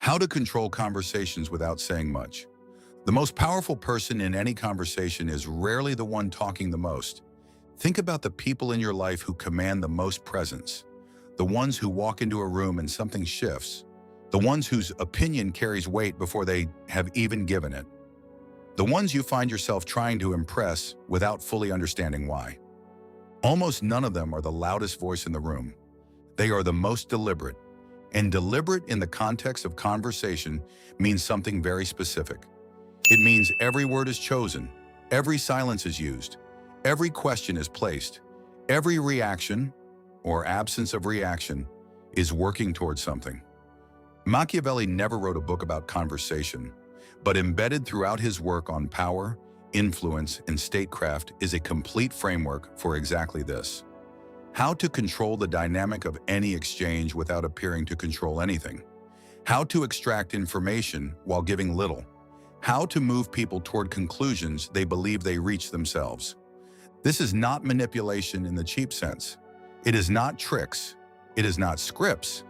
How to control conversations without saying much. The most powerful person in any conversation is rarely the one talking the most. Think about the people in your life who command the most presence. The ones who walk into a room and something shifts. The ones whose opinion carries weight before they have even given it. The ones you find yourself trying to impress without fully understanding why. Almost none of them are the loudest voice in the room. They are the most deliberate. And deliberate in the context of conversation means something very specific. It means every word is chosen, every silence is used, every question is placed, every reaction, or absence of reaction, is working towards something. Machiavelli never wrote a book about conversation, but embedded throughout his work on power, influence, and statecraft is a complete framework for exactly this. How to control the dynamic of any exchange without appearing to control anything. How to extract information while giving little. How to move people toward conclusions they believe they reach themselves. This is not manipulation in the cheap sense. It is not tricks. It is not scripts.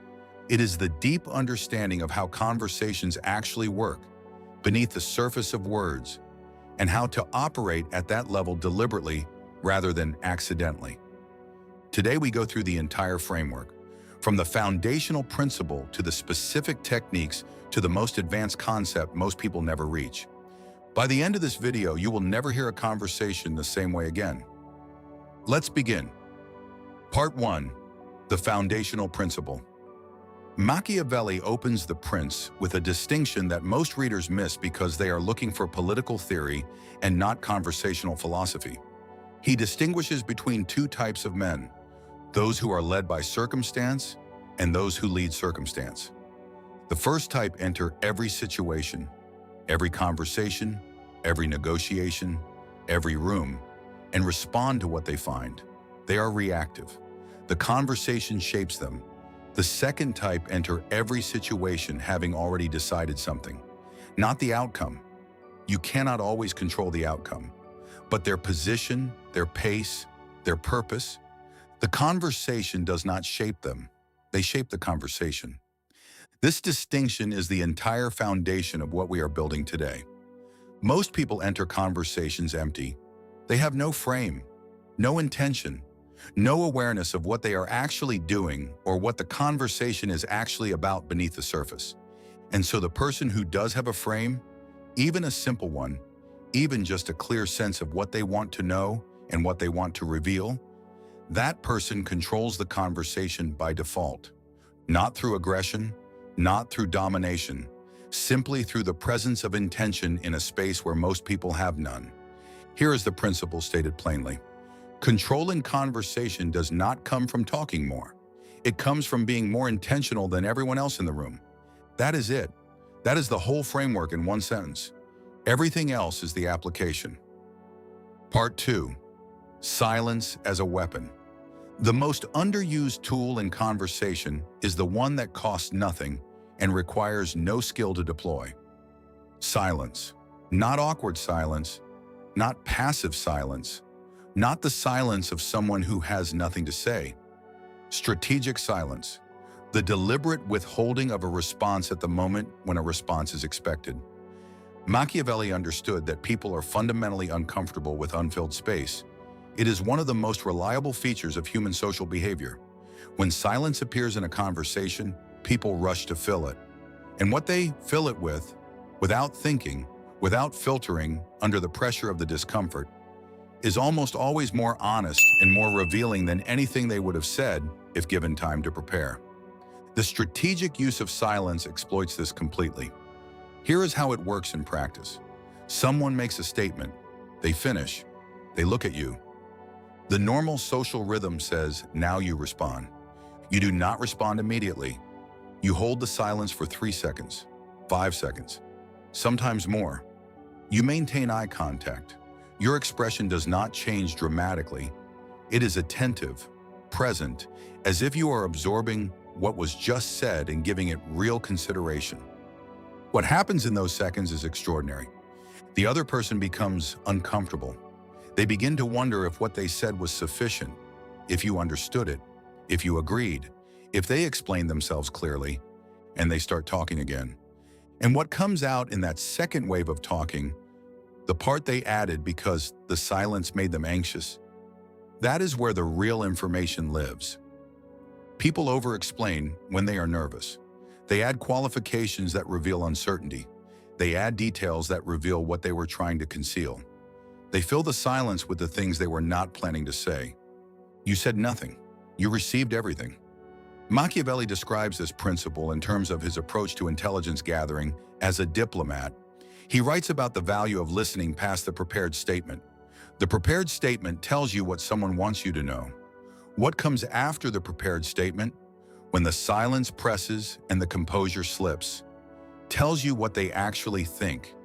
It is the deep understanding of how conversations actually work beneath the surface of words, and how to operate at that level deliberately rather than accidentally. Today we go through the entire framework, from the foundational principle to the specific techniques to the most advanced concept most people never reach. By the end of this video, you will never hear a conversation the same way again. Let's begin. Part 1. The foundational principle. Machiavelli opens The Prince with a distinction that most readers miss because they are looking for political theory and not conversational philosophy. He distinguishes between two types of men: those who are led by circumstance and those who lead circumstance. The first type enter every situation, every conversation, every negotiation, every room, and respond to what they find. They are reactive. The conversation shapes them. The second type enter every situation having already decided something, not the outcome. You cannot always control the outcome, but their position, their pace, their purpose. The conversation does not shape them. They shape the conversation. This distinction is the entire foundation of what we are building today. Most people enter conversations empty. They have no frame, no intention, no awareness of what they are actually doing or what the conversation is actually about beneath the surface. And so the person who does have a frame, even a simple one, even just a clear sense of what they want to know and what they want to reveal, that person controls the conversation by default, not through aggression, not through domination, simply through the presence of intention in a space where most people have none. Here is the principle stated plainly. Controlling conversation does not come from talking more. It comes from being more intentional than everyone else in the room. That is it. That is the whole framework in one sentence. Everything else is the application. Part 2. Silence as a weapon. The most underused tool in conversation is the one that costs nothing and requires no skill to deploy. Silence. Not awkward silence, not passive silence, not the silence of someone who has nothing to say. Strategic silence. The deliberate withholding of a response at the moment when a response is expected. Machiavelli understood that people are fundamentally uncomfortable with unfilled space. It is one of the most reliable features of human social behavior. When silence appears in a conversation, people rush to fill it. And what they fill it with, without thinking, without filtering, under the pressure of the discomfort, is almost always more honest and more revealing than anything they would have said if given time to prepare. The strategic use of silence exploits this completely. Here is how it works in practice. Someone makes a statement. They finish. They look at you. The normal social rhythm says, now you respond. You do not respond immediately. You hold the silence for 3 seconds, 5 seconds, sometimes more. You maintain eye contact. Your expression does not change dramatically. It is attentive, present, as if you are absorbing what was just said and giving it real consideration. What happens in those seconds is extraordinary. The other person becomes uncomfortable. They begin to wonder if what they said was sufficient, if you understood it, if you agreed, if they explained themselves clearly, and they start talking again. And what comes out in that second wave of talking, the part they added because the silence made them anxious, that is where the real information lives. People over-explain when they are nervous. They add qualifications that reveal uncertainty. They add details that reveal what they were trying to conceal. They fill the silence with the things they were not planning to say. You said nothing. You received everything. Machiavelli describes this principle in terms of his approach to intelligence gathering as a diplomat. He writes about the value of listening past the prepared statement. The prepared statement tells you what someone wants you to know. What comes after the prepared statement, when the silence presses and the composure slips, tells you what they actually think.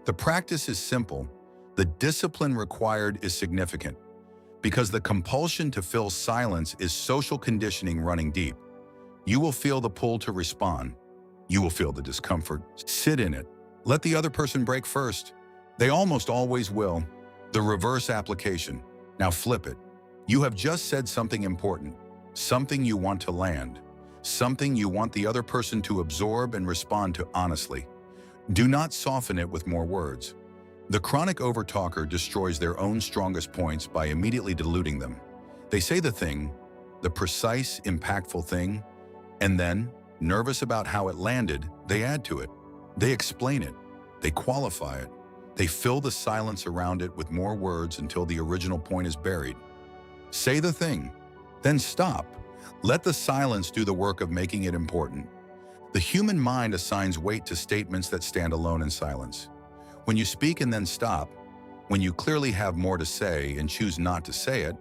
The practice is simple. The discipline required is significant, because the compulsion to fill silence is social conditioning running deep. You will feel the pull to respond. You will feel the discomfort. Sit in it. Let the other person break first. They almost always will. The reverse application. Now flip it. You have just said something important, something you want to land, something you want the other person to absorb and respond to honestly. Do not soften it with more words. The chronic overtalker destroys their own strongest points by immediately diluting them. They say the thing, the precise, impactful thing, and then, nervous about how it landed, they add to it. They explain it. They qualify it. They fill the silence around it with more words until the original point is buried. Say the thing, then stop. Let the silence do the work of making it important. The human mind assigns weight to statements that stand alone in silence. When you speak and then stop, when you clearly have more to say and choose not to say it,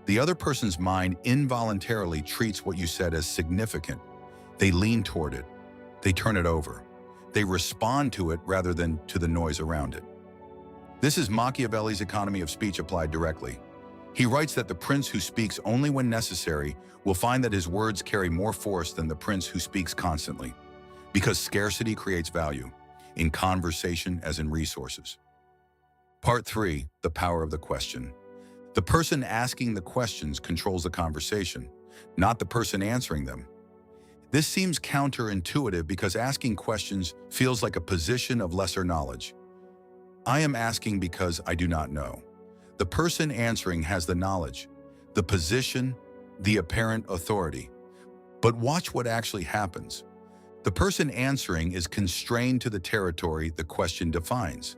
the other person's mind involuntarily treats what you said as significant. They lean toward it. They turn it over. They respond to it rather than to the noise around it. This is Machiavelli's economy of speech applied directly. He writes that the prince who speaks only when necessary will find that his words carry more force than the prince who speaks constantly, because scarcity creates value, in conversation as in resources. Part 3, the power of the question. The person asking the questions controls the conversation, not the person answering them. This seems counterintuitive because asking questions feels like a position of lesser knowledge. I am asking because I do not know. The person answering has the knowledge, the position, the apparent authority. But watch what actually happens. The person answering is constrained to the territory the question defines.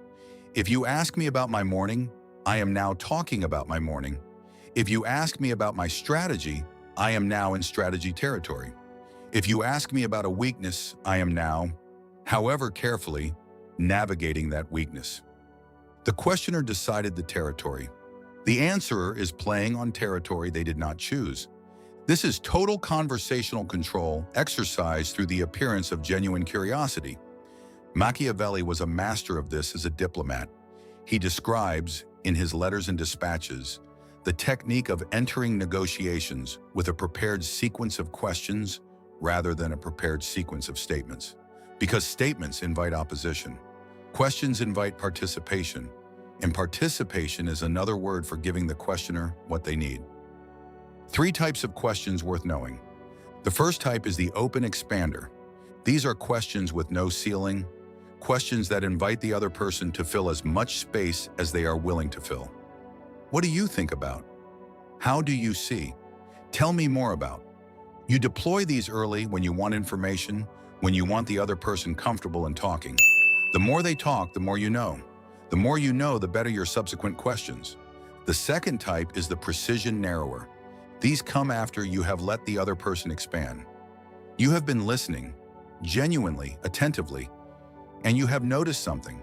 If you ask me about my morning, I am now talking about my morning. If you ask me about my strategy, I am now in strategy territory. If you ask me about a weakness, I am now, however carefully, navigating that weakness. The questioner decided the territory. The answerer is playing on territory they did not choose. This is total conversational control exercised through the appearance of genuine curiosity. Machiavelli was a master of this as a diplomat. He describes, in his letters and dispatches, the technique of entering negotiations with a prepared sequence of questions rather than a prepared sequence of statements. Because statements invite opposition. Questions invite participation, and participation is another word for giving the questioner what they need. 3 types of questions worth knowing. The first type is the open expander. These are questions with no ceiling, questions that invite the other person to fill as much space as they are willing to fill. What do you think about? How do you see? Tell me more about. You deploy these early when you want information, when you want the other person comfortable in talking. The more they talk, the more you know. The more you know, the better your subsequent questions. The second type is the precision narrower. These come after you have let the other person expand. You have been listening, genuinely, attentively, and you have noticed something,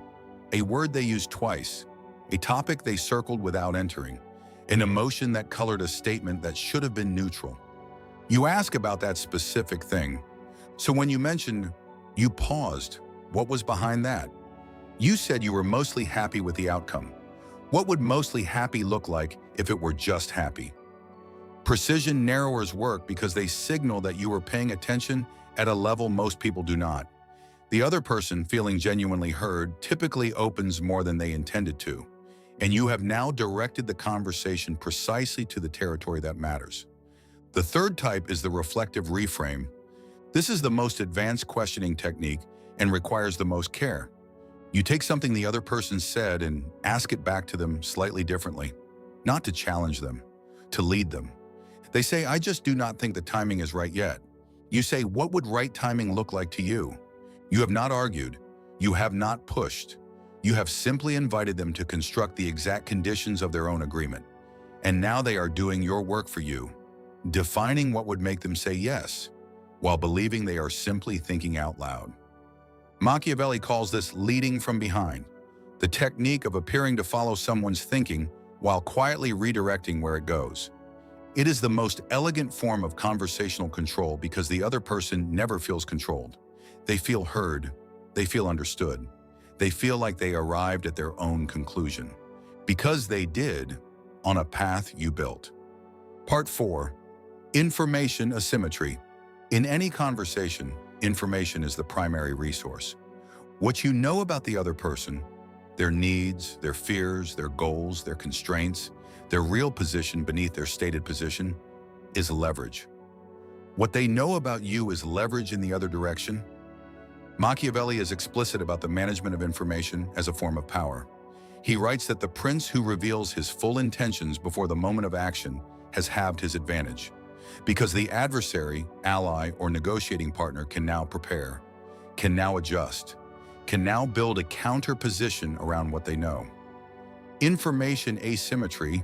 a word they used twice, a topic they circled without entering, an emotion that colored a statement that should have been neutral. You ask about that specific thing. So when you mentioned, you paused, what was behind that? You said you were mostly happy with the outcome. What would mostly happy look like if it were just happy? Precision narrowers work because they signal that you are paying attention at a level most people do not. The other person, feeling genuinely heard, typically opens more than they intended to, and you have now directed the conversation precisely to the territory that matters. The third type is the reflective reframe. This is the most advanced questioning technique, and requires the most care. You take something the other person said and ask it back to them slightly differently, not to challenge them, to lead them. They say, "I just do not think the timing is right yet." You say, "What would right timing look like to you?" You have not argued. You have not pushed. You have simply invited them to construct the exact conditions of their own agreement. And now they are doing your work for you, defining what would make them say yes, while believing they are simply thinking out loud. Machiavelli calls this leading from behind, the technique of appearing to follow someone's thinking while quietly redirecting where it goes. It is the most elegant form of conversational control because the other person never feels controlled. They feel heard. They feel understood. They feel like they arrived at their own conclusion, because they did, on a path you built. Part 4. Information asymmetry. In any conversation, information is the primary resource. What you know about the other person, their needs, their fears, their goals, their constraints, their real position beneath their stated position, is leverage. What they know about you is leverage in the other direction. Machiavelli is explicit about the management of information as a form of power. He writes that the prince who reveals his full intentions before the moment of action has halved his advantage, because the adversary, ally, or negotiating partner can now prepare, can now adjust, can now build a counter position around what they know. Information asymmetry,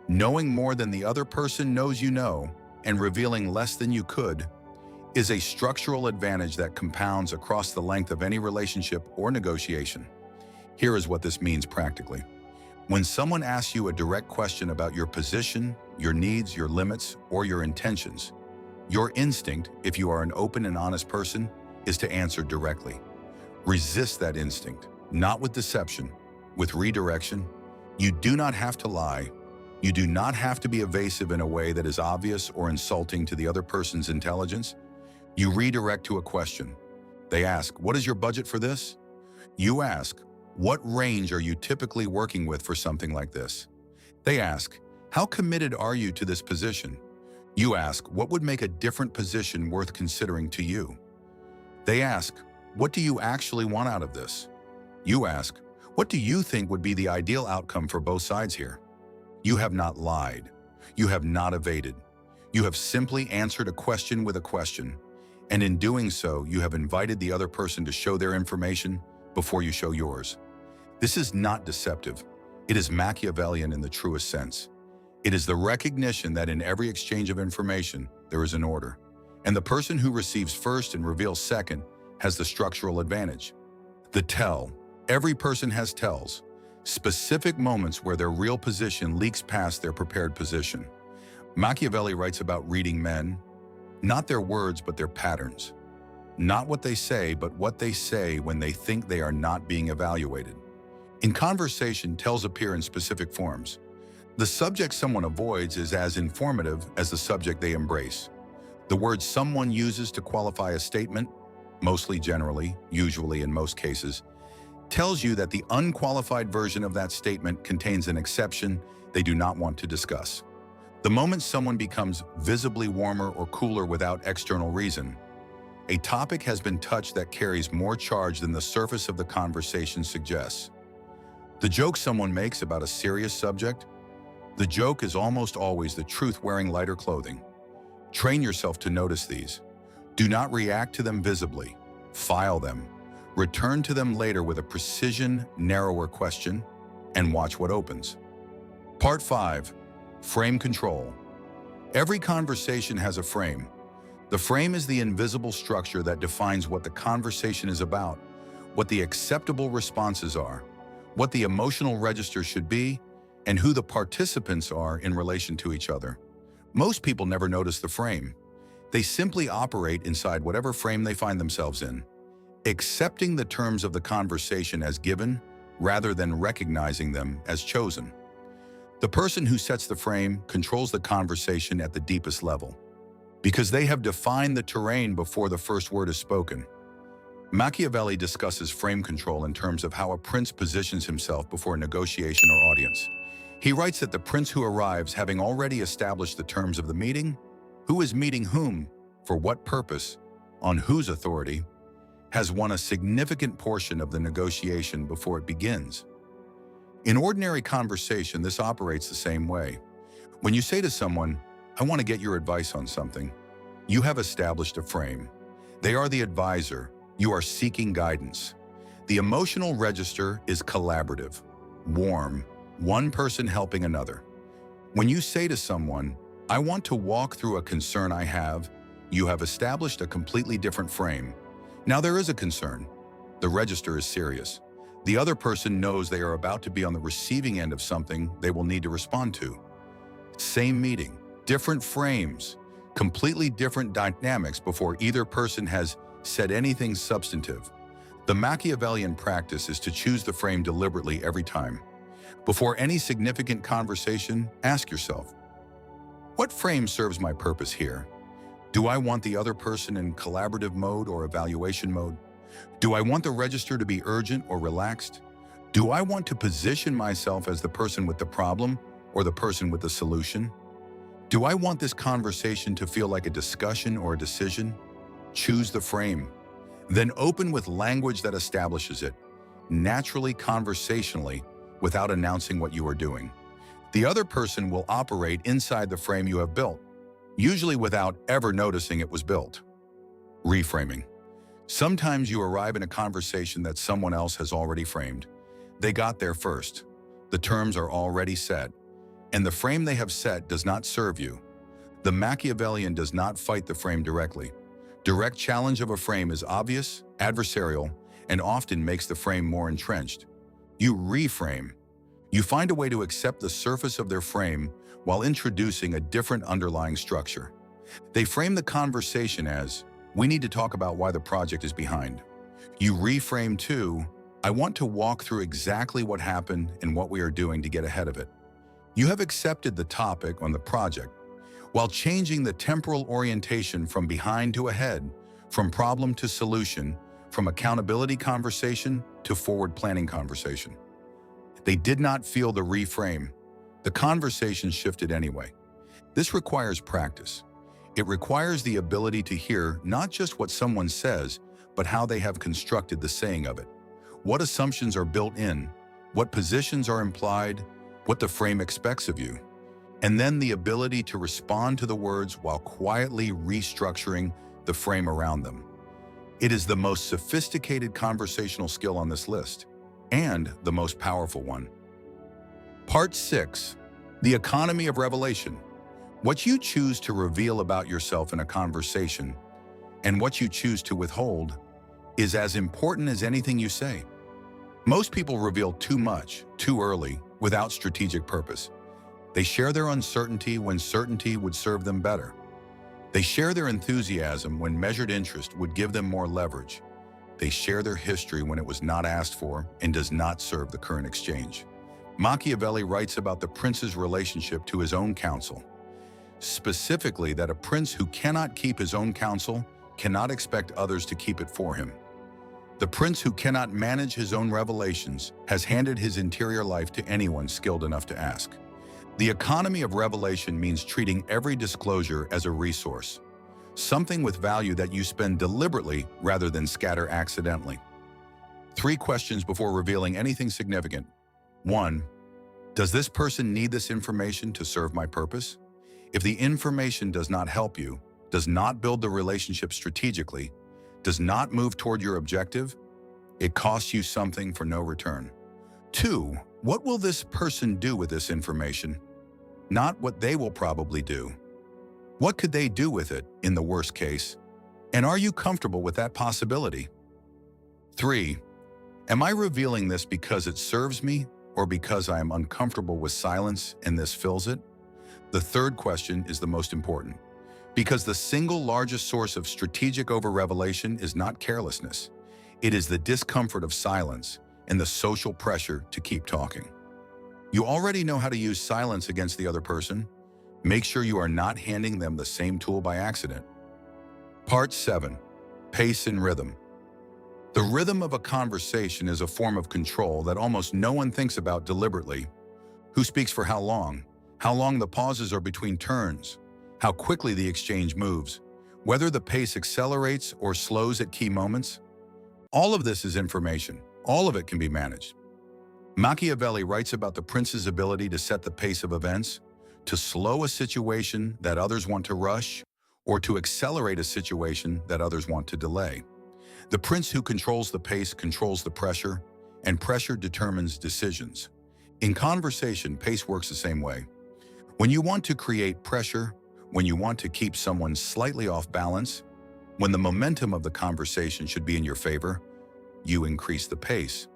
knowing more than the other person knows you know, and revealing less than you could, is a structural advantage that compounds across the length of any relationship or negotiation. Here is what this means practically. When someone asks you a direct question about your position, your needs, your limits, or your intentions, your instinct, if you are an open and honest person, is to answer directly. Resist that instinct, not with deception, with redirection. You do not have to lie. You do not have to be evasive in a way that is obvious or insulting to the other person's intelligence. You redirect to a question. They ask, "What is your budget for this?" You ask, "What range are you typically working with for something like this?" They ask, "How committed are you to this position?" You ask, "What would make a different position worth considering to you?" They ask, "What do you actually want out of this?" You ask, "What do you think would be the ideal outcome for both sides here?" You have not lied. You have not evaded. You have simply answered a question with a question. And in doing so, you have invited the other person to show their information before you show yours. This is not deceptive. It is Machiavellian in the truest sense. It is the recognition that in every exchange of information, there is an order. And the person who receives first and reveals second has the structural advantage. The tell. Every person has tells, specific moments where their real position leaks past their prepared position. Machiavelli writes about reading men, not their words but their patterns. Not what they say, but what they say when they think they are not being evaluated. In conversation, tells appear in specific forms. The subject someone avoids is as informative as the subject they embrace. The word someone uses to qualify a statement, mostly generally, usually in most cases, tells you that the unqualified version of that statement contains an exception they do not want to discuss. The moment someone becomes visibly warmer or cooler without external reason, a topic has been touched that carries more charge than the surface of the conversation suggests. The joke someone makes about a serious subject, the joke is almost always the truth wearing lighter clothing. Train yourself to notice these. Do not react to them visibly. File them. Return to them later with a precision, narrower question, and watch what opens. Part 5. Frame control. Every conversation has a frame. The frame is the invisible structure that defines what the conversation is about, what the acceptable responses are, what the emotional register should be, and who the participants are in relation to each other. Most people never notice the frame. They simply operate inside whatever frame they find themselves in, accepting the terms of the conversation as given rather than recognizing them as chosen. The person who sets the frame controls the conversation at the deepest level, because they have defined the terrain before the first word is spoken. Machiavelli discusses frame control in terms of how a prince positions himself before a negotiation or audience. He writes that the prince who arrives, having already established the terms of the meeting, who is meeting whom, for what purpose, on whose authority, has won a significant portion of the negotiation before it begins. In ordinary conversation, this operates the same way. When you say to someone, "I want to get your advice on something," you have established a frame. They are the advisor. You are seeking guidance. The emotional register is collaborative, warm, one person helping another. When you say to someone, "I want to walk through a concern I have," you have established a completely different frame. Now there is a concern. The register is serious. The other person knows they are about to be on the receiving end of something they will need to respond to. Same meeting, different frames, completely different dynamics before either person has said anything substantive. The Machiavellian practice is to choose the frame deliberately every time. Before any significant conversation, ask yourself, what frame serves my purpose here? Do I want the other person in collaborative mode or evaluation mode? Do I want the register to be urgent or relaxed? Do I want to position myself as the person with the problem or the person with the solution? Do I want this conversation to feel like a discussion or a decision? Choose the frame. Then open with language that establishes it, naturally, conversationally, without announcing what you are doing. The other person will operate inside the frame you have built, usually without ever noticing it was built. Reframing. Sometimes you arrive in a conversation that someone else has already framed. They got there first. The terms are already set, and the frame they have set does not serve you. The Machiavellian does not fight the frame directly. Direct challenge of a frame is obvious, adversarial, and often makes the frame more entrenched. You reframe. You find a way to accept the surface of their frame while introducing a different underlying structure. They frame the conversation as, "We need to talk about why the project is behind." You reframe to, "I want to walk through exactly what happened and what we are doing to get ahead of it." You have accepted the topic on the project, while changing the temporal orientation from behind to ahead, from problem to solution, from accountability conversation to forward planning conversation. They did not feel the reframe. The conversation shifted anyway. This requires practice. It requires the ability to hear not just what someone says, but how they have constructed the saying of it. What assumptions are built in, what positions are implied, what the frame expects of you. And then the ability to respond to the words while quietly restructuring the frame around them. It is the most sophisticated conversational skill on this list, and the most powerful one. Part 6. The economy of revelation. What you choose to reveal about yourself in a conversation, and what you choose to withhold, is as important as anything you say. Most people reveal too much, too early, without strategic purpose. They share their uncertainty when certainty would serve them better. They share their enthusiasm when measured interest would give them more leverage. They share their history when it was not asked for and does not serve the current exchange. Machiavelli writes about the prince's relationship to his own counsel, specifically that a prince who cannot keep his own counsel cannot expect others to keep it for him. The prince who cannot manage his own revelations has handed his interior life to anyone skilled enough to ask. The economy of revelation means treating every disclosure as a resource, something with value that you spend deliberately rather than scatter accidentally. 3 questions before revealing anything significant. 1. Does this person need this information to serve my purpose? If the information does not help you, does not build the relationship strategically, does not move toward your objective, it costs you something for no return. 2. What will this person do with this information? Not what they will probably do. What could they do with it in the worst case? And are you comfortable with that possibility? 3. Am I revealing this because it serves me or because I am uncomfortable with silence and this fills it? The third question is the most important, because the single largest source of strategic over-revelation is not carelessness. It is the discomfort of silence and the social pressure to keep talking. You already know how to use silence against the other person. Make sure you are not handing them the same tool by accident. Part 7. Pace and rhythm. The rhythm of a conversation is a form of control that almost no one thinks about deliberately. Who speaks for how long the pauses are between turns, how quickly the exchange moves, whether the pace accelerates or slows at key moments. All of this is information. All of it can be managed. Machiavelli writes about the prince's ability to set the pace of events, to slow a situation that others want to rush, or to accelerate a situation that others want to delay. The prince who controls the pace controls the pressure, and pressure determines decisions. In conversation, pace works the same way. When you want to create pressure, when you want to keep someone slightly off balance, when the momentum of the conversation should be in your favor, you increase the pace.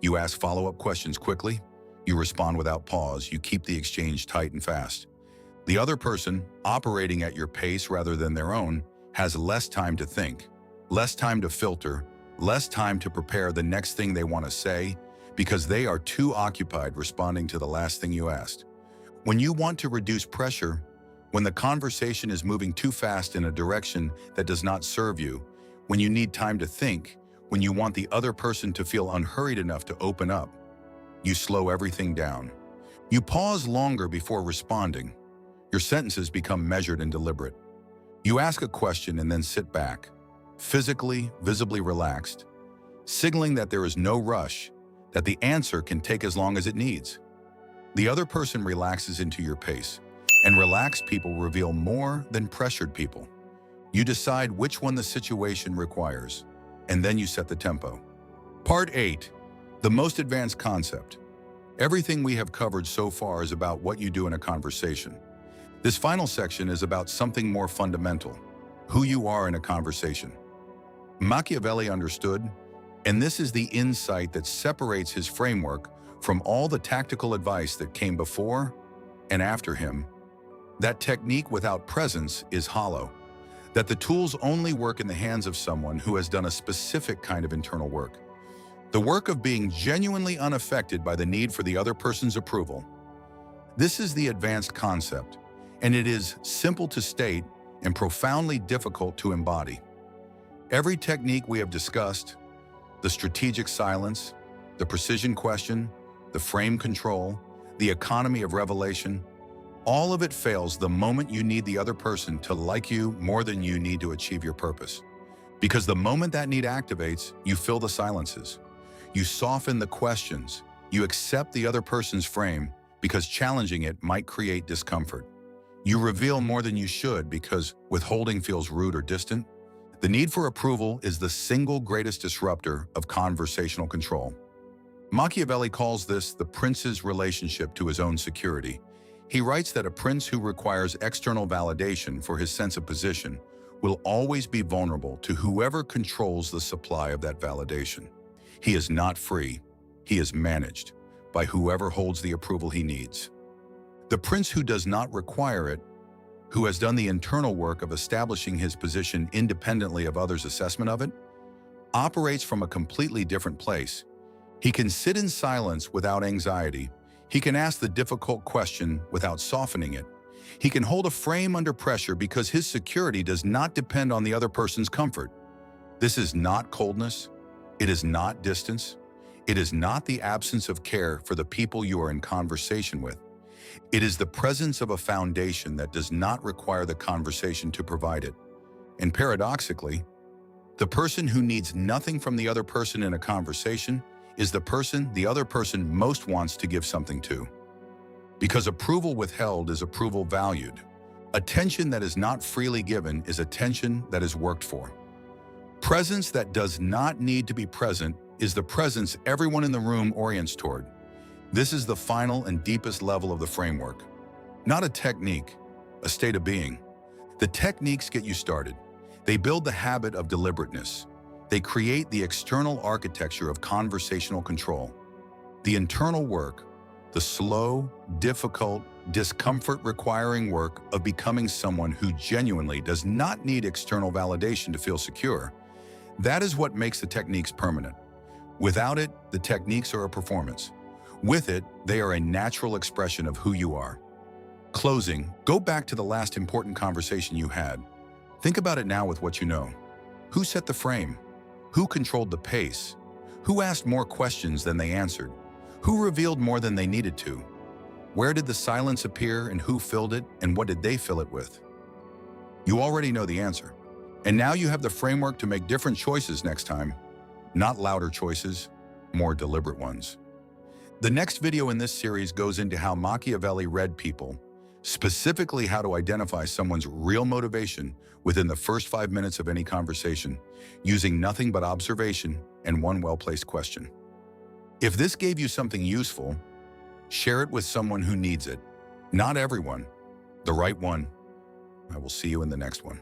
You ask follow-up questions quickly, you respond without pause, you keep the exchange tight and fast. The other person, operating at your pace rather than their own, has less time to think, less time to filter, less time to prepare the next thing they want to say, because they are too occupied responding to the last thing you asked. When you want to reduce pressure, when the conversation is moving too fast in a direction that does not serve you, when you need time to think, when you want the other person to feel unhurried enough to open up, you slow everything down. You pause longer before responding. Your sentences become measured and deliberate. You ask a question and then sit back, physically, visibly relaxed, signaling that there is no rush, that the answer can take as long as it needs. The other person relaxes into your pace, and relaxed people reveal more than pressured people. You decide which one the situation requires, and then you set the tempo. Part 8. The most advanced concept. Everything we have covered so far is about what you do in a conversation. This final section is about something more fundamental, who you are in a conversation. Machiavelli understood, and this is the insight that separates his framework from all the tactical advice that came before and after him, that technique without presence is hollow, that the tools only work in the hands of someone who has done a specific kind of internal work. The work of being genuinely unaffected by the need for the other person's approval. This is the advanced concept, and it is simple to state and profoundly difficult to embody. Every technique we have discussed, the strategic silence, the precision question, the frame control, the economy of revelation, all of it fails the moment you need the other person to like you more than you need to achieve your purpose. Because the moment that need activates, you fill the silences. You soften the questions. You accept the other person's frame because challenging it might create discomfort. You reveal more than you should because withholding feels rude or distant. The need for approval is the single greatest disruptor of conversational control. Machiavelli calls this the prince's relationship to his own security. He writes that a prince who requires external validation for his sense of position will always be vulnerable to whoever controls the supply of that validation. He is not free. He is managed by whoever holds the approval he needs. The prince who does not require it, who has done the internal work of establishing his position independently of others' assessment of it, operates from a completely different place. He can sit in silence without anxiety. He can ask the difficult question without softening it. He can hold a frame under pressure because his security does not depend on the other person's comfort. This is not coldness. It is not distance. It is not the absence of care for the people you are in conversation with. It is the presence of a foundation that does not require the conversation to provide it. And paradoxically, the person who needs nothing from the other person in a conversation is the person the other person most wants to give something to. Because approval withheld is approval valued. Attention that is not freely given is attention that is worked for. Presence that does not need to be present is the presence everyone in the room orients toward. This is the final and deepest level of the framework. Not a technique, a state of being. The techniques get you started. They build the habit of deliberateness. They create the external architecture of conversational control. The internal work, the slow, difficult, discomfort-requiring work of becoming someone who genuinely does not need external validation to feel secure, that is what makes the techniques permanent. Without it, the techniques are a performance. With it, they are a natural expression of who you are. Closing, go back to the last important conversation you had. Think about it now with what you know. Who set the frame? Who controlled the pace? Who asked more questions than they answered? Who revealed more than they needed to? Where did the silence appear and who filled it and what did they fill it with? You already know the answer. And now you have the framework to make different choices next time. Not louder choices, more deliberate ones. The next video in this series goes into how Machiavelli read people, specifically how to identify someone's real motivation within the first 5 minutes of any conversation, using nothing but observation and one well-placed question. If this gave you something useful, share it with someone who needs it. Not everyone, the right one. I will see you in the next one.